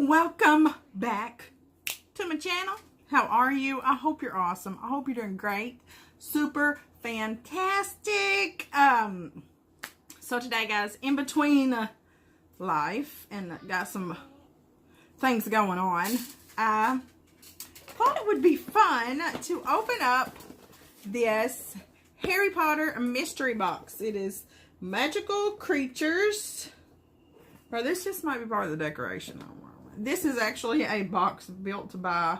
Welcome back to my channel. How are you? I hope you're awesome. I hope you're doing great. Super fantastic. So today, guys, in between life and got some things going on, I thought it would be fun to open up this Harry Potter mystery box. It is magical creatures. Or this just might be part of the decoration. This is actually a box built by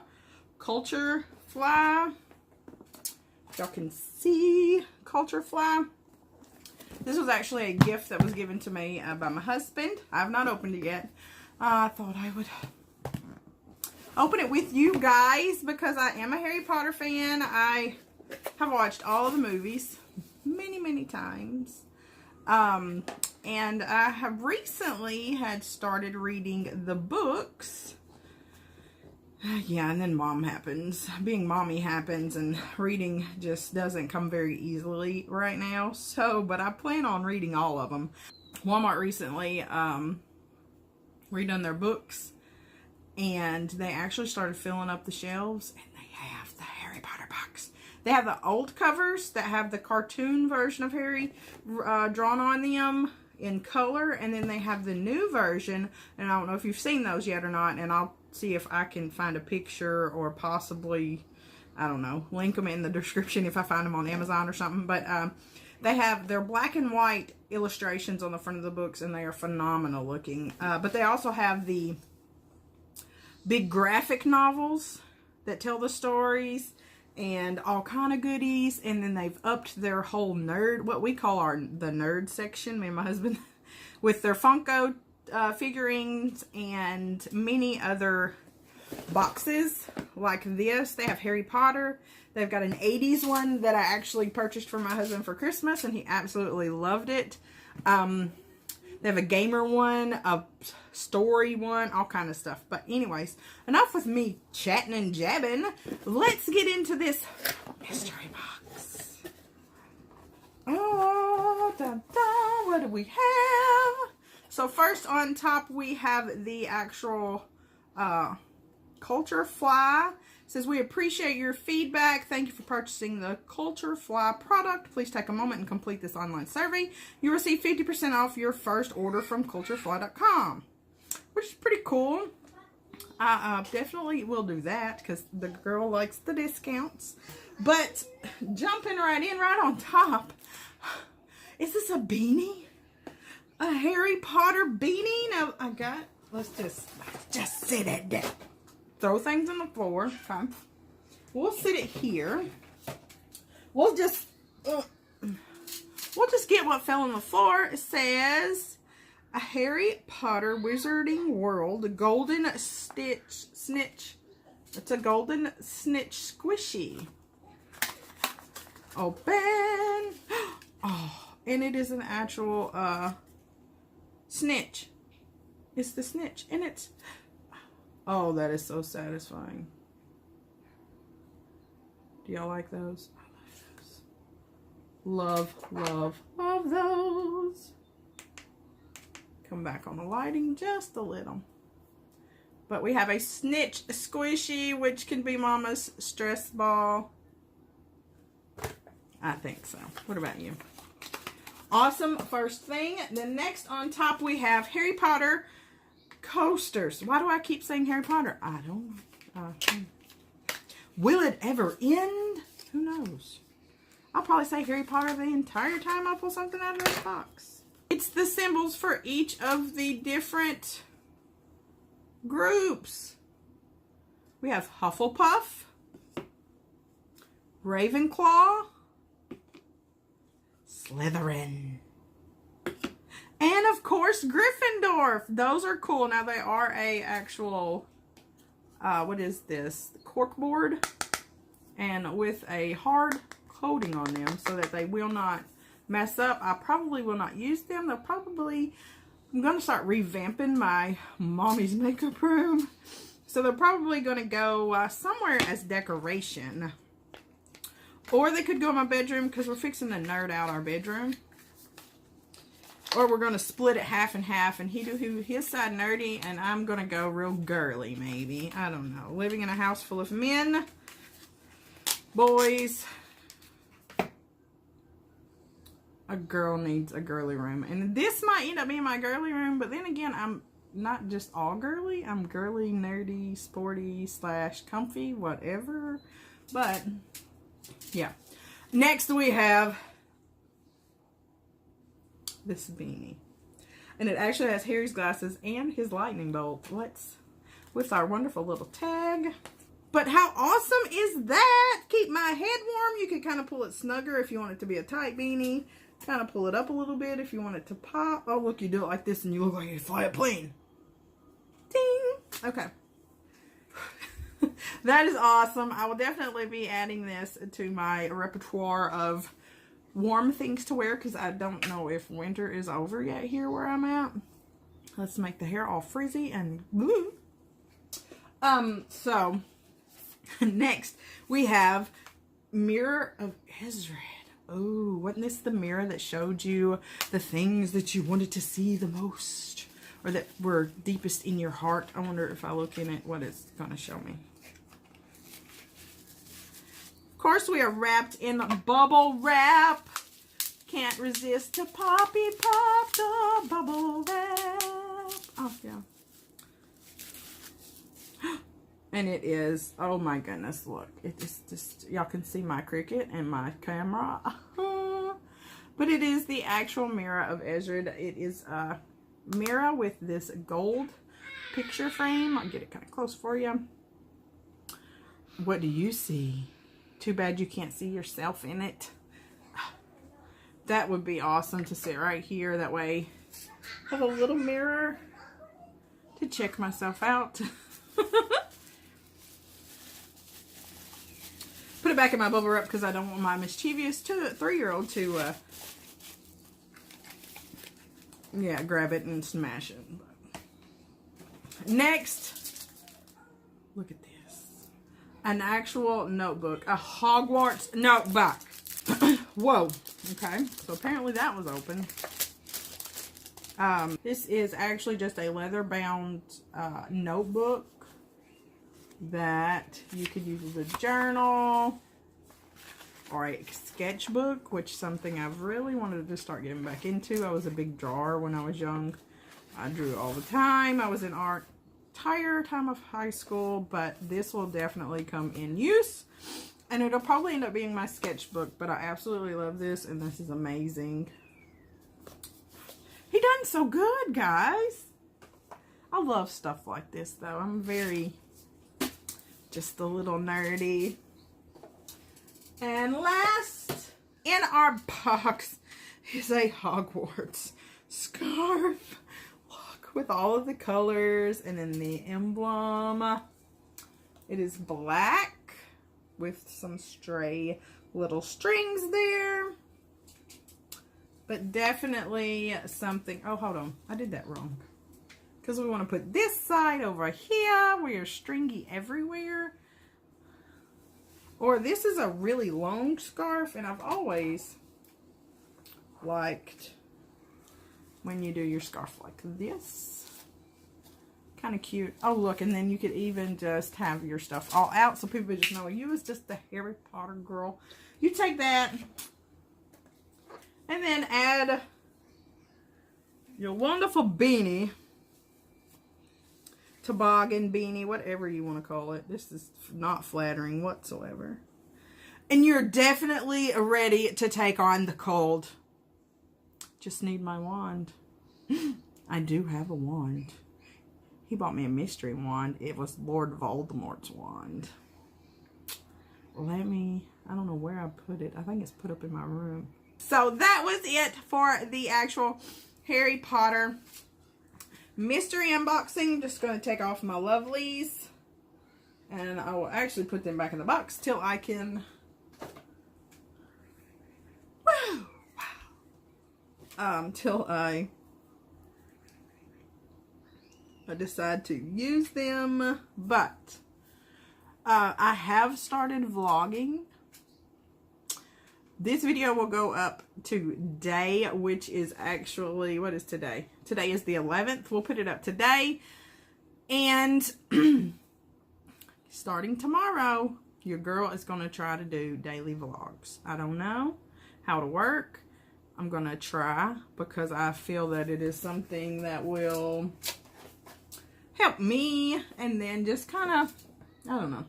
Culturefly. Y'all can see Culturefly. This was actually a gift that was given to me by my husband. I have not opened it yet. I thought I would open it with you guys because I am a Harry Potter fan. I have watched all of the movies many times. And I have recently had started reading the books. Yeah, and then mom happens. Being mommy happens, and reading just doesn't come very easily right now. So, but I plan on reading all of them. Walmart recently redone their books, and they actually started filling up the shelves, and they have the Harry Potter box. They have the old covers that have the cartoon version of Harry drawn on them in color, and then they have the new version, and I don't know if you've seen those yet or not, and I'll see if I can find a picture or possibly, I don't know, link them in the description if I find them on Amazon or something. But they have their black and white illustrations on the front of the books, and they are phenomenal looking. But they also have the big graphic novels that tell the stories and all kind of goodies. And then they've upped their whole nerd, what we call the nerd section, me and my husband, with their Funko figurines and many other boxes like this. They have Harry Potter. They've got an 80s one that I actually purchased for my husband for Christmas, and he absolutely loved it. They have a gamer one, a story one, all kind of stuff. But anyways, enough with me chatting and jabbing. Let's get into this mystery box. Oh, what do we have? So first on top we have the actual Culturefly. It says, we appreciate your feedback. Thank you for purchasing the Culturefly product. Please take a moment and complete this online survey. You'll receive 50% off your first order from Culturefly.com, which is pretty cool. I definitely will do that because the girl likes the discounts. But jumping right in, right on top, is this a beanie? A Harry Potter beanie? Now I got, let's just sit it down. Throw things on the floor. Okay. We'll sit it here. We'll just get what fell on the floor. It says a Harry Potter Wizarding World Golden Snitch. It's a golden snitch squishy. Open. Oh, and it is an actual snitch. It's the snitch, and it's, oh, that is so satisfying. Do y'all like those? I love those. Love those. Come back on the lighting just a little. But we have a snitch squishy, which can be mama's stress ball. I think so. What about you? Awesome first thing. Then next on top we have Harry Potter coasters. Why do I keep saying Harry Potter? I don't know. Will it ever end? Who knows? I'll probably say Harry Potter the entire time I pull something out of this box. It's the symbols for each of the different groups. We have Hufflepuff, Ravenclaw, Slytherin, and of course Gryffindor. Those are cool. Now they are a actual what is this, corkboard, and with a hard coating on them so that they will not mess up. I probably will not use them. They'll probably, I'm going to start revamping my mommy's makeup room, so they're probably going to go somewhere as decoration. Or they could go in my bedroom because we're fixing to nerd out our bedroom. Or we're going to split it half and half, and he do his side nerdy, and I'm going to go real girly, maybe. I don't know. Living in a house full of men, boys. A girl needs a girly room. And this might end up being my girly room, but then again, I'm not just all girly. I'm girly, nerdy, sporty, / comfy, whatever. But, yeah. Next we have this beanie. And it actually has Harry's glasses and his lightning bolt. With our wonderful little tag. But how awesome is that? Keep my head warm. You can kind of pull it snugger if you want it to be a tight beanie. Kind of pull it up a little bit if you want it to pop. Oh, look, you do it like this and you look like you fly a plane. Ding! Okay. That is awesome. I will definitely be adding this to my repertoire of warm things to wear, because I don't know if winter is over yet here where I'm at. Let's make the hair all frizzy and woo. So next we have Mirror of Ezra. Oh, wasn't this the mirror that showed you the things that you wanted to see the most, or that were deepest in your heart? I wonder if I look in it what it's going to show me. Of course, we are wrapped in bubble wrap. Can't resist to poppy pop the bubble wrap. Oh, yeah. And it is, oh my goodness, look. It is just, y'all can see my Cricut and my camera. But it is the actual Mirror of Ezra. It is a mirror with this gold picture frame. I'll get it kind of close for you. What do you see? Too bad you can't see yourself in it. That would be awesome to sit right here. That way I have a little mirror to check myself out. Put it back in my bubble wrap because I don't want my mischievous 3-year-old to yeah, grab it and smash it. Next, look at this. An actual notebook. A Hogwarts notebook. Whoa. Okay. So apparently that was open. This is actually just a leather-bound notebook that you could use as a journal or a sketchbook, which is something I've really wanted to start getting back into. I was a big drawer when I was young. I drew all the time. I was in art entire time of high school, but this will definitely come in use, and it'll probably end up being my sketchbook. But I absolutely love this, and this is amazing. He done so good, guys. I love stuff like this, though. I'm very just a little nerdy. And last in our box is a Hogwarts scarf. Look, with all of the colors and then the emblem. It is black with some stray little strings there. But definitely something. Oh, hold on. I did that wrong. Because we want to put this side over here where you're stringy everywhere. Or this is a really long scarf, and I've always liked when you do your scarf like this. Kind of cute. Oh, look, and then you could even just have your stuff all out so people just know you was just the Harry Potter girl. You take that and then add your wonderful beanie. Toboggan beanie, whatever you want to call it. This is not flattering whatsoever. And you're definitely ready to take on the cold. Just need my wand. I do have a wand. He bought me a mystery wand. It was Lord Voldemort's wand. I don't know where I put it. I think it's put up in my room. So that was it for the actual Harry Potter mystery unboxing. Just going to take off my lovelies, and I will actually put them back in the box till I can, till I decide to use them. But I have started vlogging. This video will go up today, which is actually, what is today? Today is the 11th. We'll put it up today. And starting tomorrow, your girl is going to try to do daily vlogs. I don't know how to work. I'm going to try because I feel that it is something that will help me. And then just kind of, I don't know.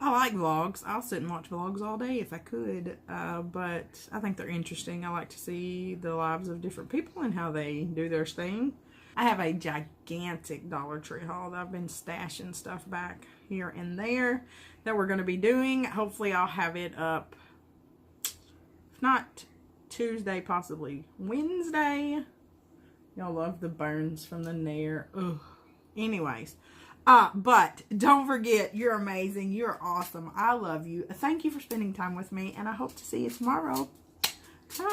I like vlogs. I'll sit and watch vlogs all day if I could, but I think they're interesting. I like to see the lives of different people and how they do their thing. I have a gigantic Dollar Tree haul that I've been stashing stuff back here and there that we're going to be doing. Hopefully I'll have it up, if not Tuesday, possibly Wednesday. Y'all love the burns from the Nair. Ugh. Anyways. But don't forget, you're amazing. You're awesome. I love you. Thank you for spending time with me, and I hope to see you tomorrow. Bye.